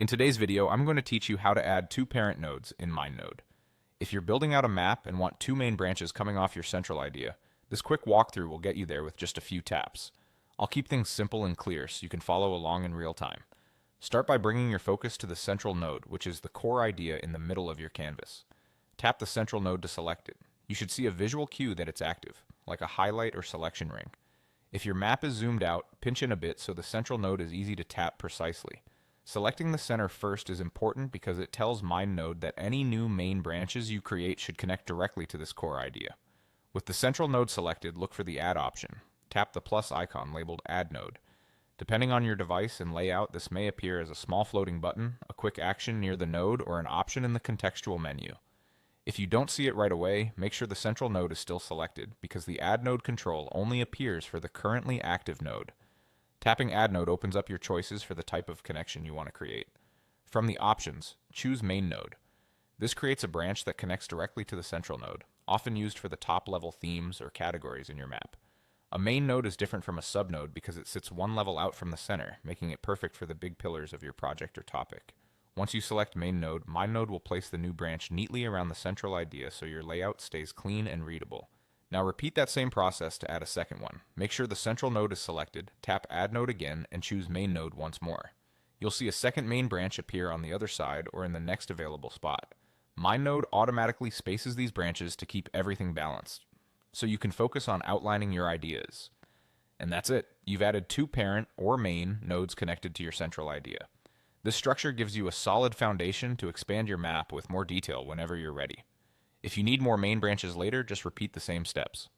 In today's video, I'm going to teach you how to add two parent nodes in MindNode. If you're building out a map and want two main branches coming off your central idea, this quick walkthrough will get you there with just a few taps. I'll keep things simple and clear so you can follow along in real time. Start by bringing your focus to the central node, which is the core idea in the middle of your canvas. Tap the central node to select it. You should see a visual cue that it's active, like a highlight or selection ring. If your map is zoomed out, pinch in a bit so the central node is easy to tap precisely. Selecting the center first is important because it tells MindNode that any new main branches you create should connect directly to this core idea. With the central node selected, look for the Add option. Tap the plus icon labeled Add Node. Depending on your device and layout, this may appear as a small floating button, a quick action near the node, or an option in the contextual menu. If you don't see it right away, make sure the central node is still selected, because the Add Node control only appears for the currently active node. Tapping Add Node opens up your choices for the type of connection you want to create. From the options, choose MainNode. This creates a branch that connects directly to the central node, often used for the top-level themes or categories in your map. A main node is different from a subnode because it sits one level out from the center, making it perfect for the big pillars of your project or topic. Once you select MainNode, MindNode will place the new branch neatly around the central idea so your layout stays clean and readable. Now repeat that same process to add a second one. Make sure the central node is selected, tap Add Node again, and choose Main Node once more. You'll see a second main branch appear on the other side or in the next available spot. MindNode automatically spaces these branches to keep everything balanced, so you can focus on outlining your ideas. And that's it. You've added two parent or main nodes connected to your central idea. This structure gives you a solid foundation to expand your map with more detail whenever you're ready. If you need more main branches later, just repeat the same steps.